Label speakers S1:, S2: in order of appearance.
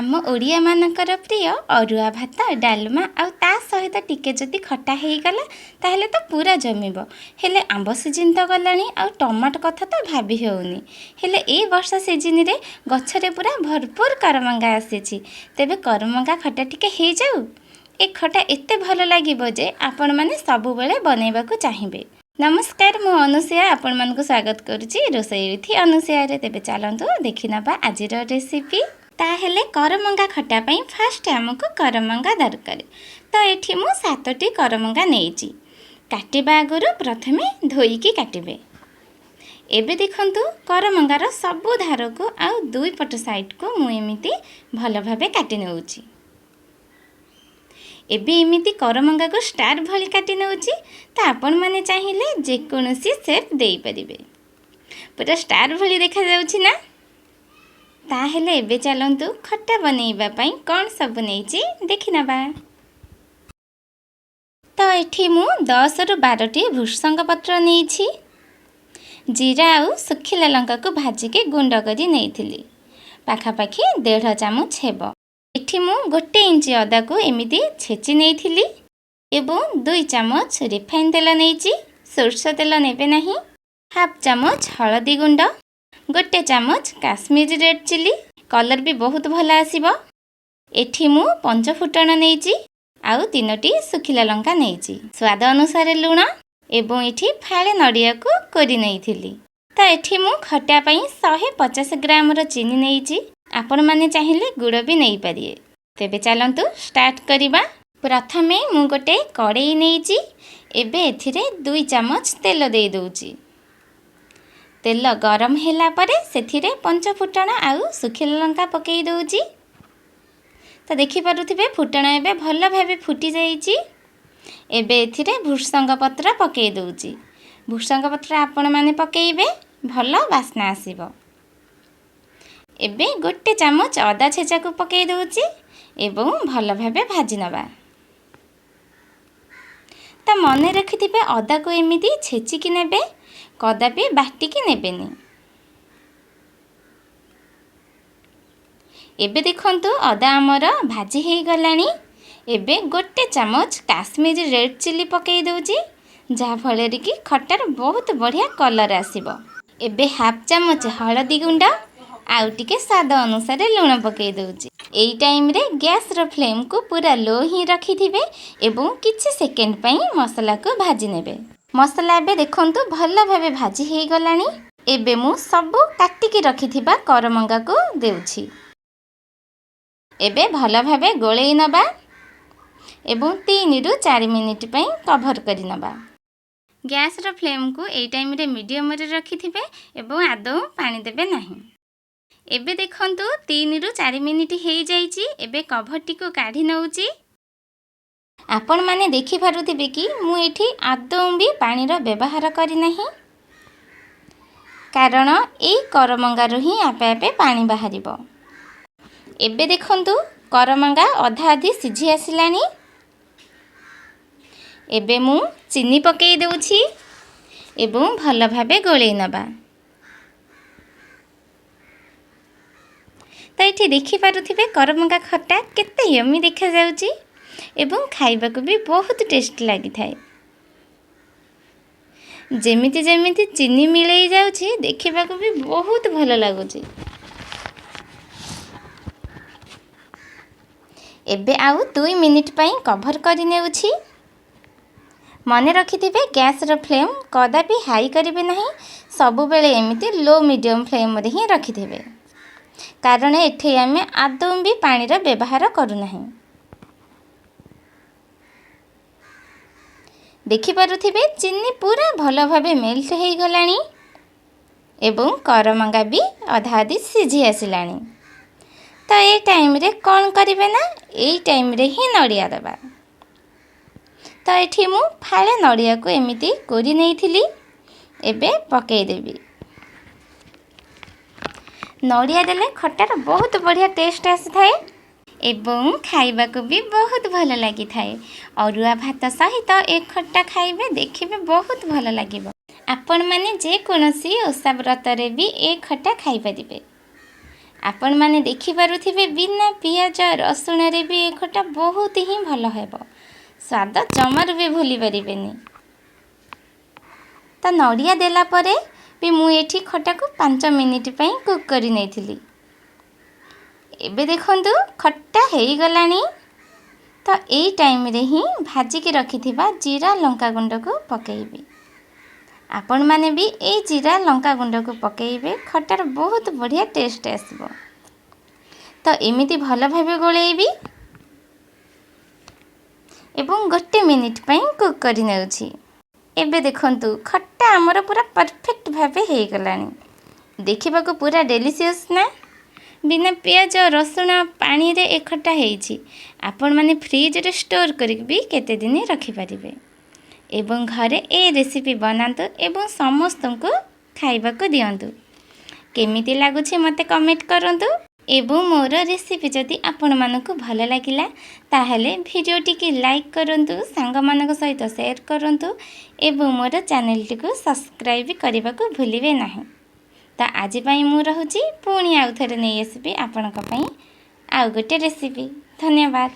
S1: आम ओडिया मानकर प्रिय अरुआ भात डालमा आउ ता सहित टिके जदि खटा ହେଇଗଲା ताहेले तो पूरा जमिब। हेले आंब सीजन तो गलानी आउ टमाटो कथा तो भाभी हेउनी। हेले ए वर्षा सीजन रे गछरे पूरा भरपूर करमंगा आसीछि। तेबे करमंगा खटा टिके हे जाऊ। ए खटा एते भलो लागिबो जे आपण माने सब बेले बनेबाकू चाहिबे। नमस्कार मु अनुसया आपण मानकु स्वागत करूची रोसई विथि अनुसया रे। तेबे चलंतु देखिनबा आजिर रेसिपी। ताहेले करमंगा खटा पई फास्ट हमको करमंगा दरकार। तो एठी मु 7टी करमंगा नेइची। काटिबा आगरु प्रथमे धोईकी काटिबे। एबे देखंतु करमंगार सबु धार को आउ दुई पट साइड को मु एमिति भलो भाबे काटि नेउची। एबे एमिति करमंगा को स्टार भली काटि नेउची। तो आपण माने चाहिले जे कोनोसी शेप देई परिबे। पूरा स्टार भली देखा जाउची ना। ताहेले एबे चलंतु खट्टा बनेइबा पई कोन सब नेइची देखिनबा। तो एठी मु 10 रु 12 टी भृषंग पत्र नेइछि। जीरा आउ सुखिला लंका को भाजी के गुंड करी नेइथिली। पाखा पाखी 1.5 चामच हेबो। एठी मु 1 इंच अदा को एमिति छेची नेइथिली एवं 2 चामच रिफाइन तेल नेइछि। सोरसो तेल नेबे नाही। हाफ चामच हळदी गुंड, 1 चामच काश्मीरी रेड चिली कलर भी बहुत भला आसीबो। एठी मु 5 फुटण नेइछि आउ 3टी सुखिला लंका नेइछि। स्वाद अनुसार लूण एवं एठी फाळे नडिया को कोरी नेइथिली। तो एठी मु खट्टा पई 150 ग्राम रो चीनी नेइछि। आपण माने चाहिले गुड़ भी नेइ परिए। तेबे चलंतु स्टार्ट करिबा। प्रथमे मु गोटे कड़ाई नेइछि। एबे एथिरे 2 चामच तेल देई दोउछि। तेल गरम होला परे सेथिरे 5 फुटण आउ सुखिला लंका पकेई दोउछि। तो देखि पारुथिबे फुटण एबे भलो भाबे फुटी जाईछि। एबे एथिरे भृषंग पत्र पकेई दोउछि। भृषंग पत्र आपण माने पकेइबे भलो वासना आसीबो। एबे 1 चामच अदा छेचा को पकेई दोउछि एवं भलो भाबे भाजी नबा। तो मने रखिथिबे अदा को एमिति छेची कि नेबे, कदापि बाटी की नेबेनी। एबे देखंतु अदा हमर भाजी हेई गलानी। एबे 1 चामच काश्मीरी रेड चिली पकेई दोउची जहा फले कि खट्टार बहुत बढ़िया कलर आसीबो। एबे हाफ चामच हळदी गुंड आउ टिके स्वाद अनुसार लूण पकेई दोउची। एई टाइम रे गैस रो फ्लेम को पूरा लो ही रखिथिबे एवं किछि सेकेंड पई मसाला को भाजी नेबे। मसाला एबे देखंतु भलो भाबे भाजी हेई गलानी। एबे मु सबु काटिकी रखिथिबा करमंगा को देउछि। एबे भलो भाबे गोळेई नबा एवं 3 रु 4 मिनिट पई कवर करि नबा। गैस रो फ्लेम को एई टाइम रे मीडियम रे रखिथिबे एवं आदौ पानी देबे नाही। एबे देखंतु 3 रु 4 मिनिट हेई जाईची। एबे कवर टी को काढी नउची। आपण माने देखि पारुथिबे कि मु एठी आदौ भी पानी रो व्यवहार करि नाही। कारण एई करमंगा रो ही आपे आपे पानी बाहरिबो। एबे देखंतु करमंगा अधा अधि सिझी आसिलानी। एबे मु चीनी पकेई देउछि एवं भलो भाबे गोळेई नबा। तो एठी देखि पारुथिबे करमंगा खट्टा केते यम्मी देखा जाउछि एवं खाइबा को भी बहुत टेस्ट लागि थाए। जेमिति जेमिति चीनी मिलई जाउछि देखिबा को भी बहुत भलो लागुछि। एबे आउ 2 मिनिट पई कवर करि नेउछि। मने रखिथिबे गैस रो फ्लेम कदापि हाई करिवे नाही। सबु बेले एमिति लो मीडियम फ्लेम रे ही रखिथिबे। कारण एठी आमे आदौ भी पानी रो व्यवहार करू नाही। देखि पारुथिबे चीनी पूरा भलो भाबे मेल्ट हेई गलानी एवं करमंगा भी अधा अधि सिझी आसिलानी। तो ए टाइम रे कोन करिवे ना, ए टाइम रे ही नडिया दबा। तो एठी मु फाळे नडिया को एमिति कोरी नेइथिली। एबे पकेई देबी। नडिया देले खट्टार बहुत बढ़िया टेस्ट आसी थाए एवं खाइबा को भी बहुत भलो लागि थाए। अरुआ भात सहित एक खट्टा खाइबे देखिबे बहुत भलो लागिबो। आपण माने जे कोनोसी ओसा व्रत रे भी एक खट्टा खाइ परिबे। आपण माने देखि पारुथिबे बिना पियाज रसुण रे भी ए खटा बहुत ही भल हेबो। स्वाद जमार भी भूली परिबेनी। तो नड़िया देला परे भी मु एठी खटा को 5 मिनिट पई कुक करी नैथिली। एबे देखंतु खट्टा हेई गलानी। तो एई टाइम रे ही भाजी के रखिथिबा जीरा लंका गुंड को पकेइबे। आपण माने भी ए जीरा लंका गुंड को पकेइबे, खटार बहुत बढ़िया टेस्ट आसबो। तो एमिति भल भाबे गोलेइबी एवं 1 मिनिट पई कुक करी नेउछि। एबे देखंतु खट्टा हमर पूरा परफेक्ट भाबे हेई गलानी। देखिबा को पूरा डेलीशियस ना। बिना पियाज रसुण पानी रे ए खट्टा हेइछि। आपण माने फ्रिज रे स्टोर करी भी केते दिन रखि परिबे। एवं घरे ए रेसिपी बनातु एवं समस्त को खाइबा को दियंतु। केमिति लागुछि मते कमेंट करंतु। एवं मोर रेसिपी जदि आपण मानकु भल लागिला ताहेले भिडियोटी की लाइक करंतु, सांग मानक सहित शेयर करंतु एवं मोर चैनल टी को सब्सक्राइब करबा को भूलिबे नाही। तो आज पई मु रहूची, पुणी आउ थरे नै आसीबी आपनका पई आउ गोटे रेसिपी। धन्यवाद।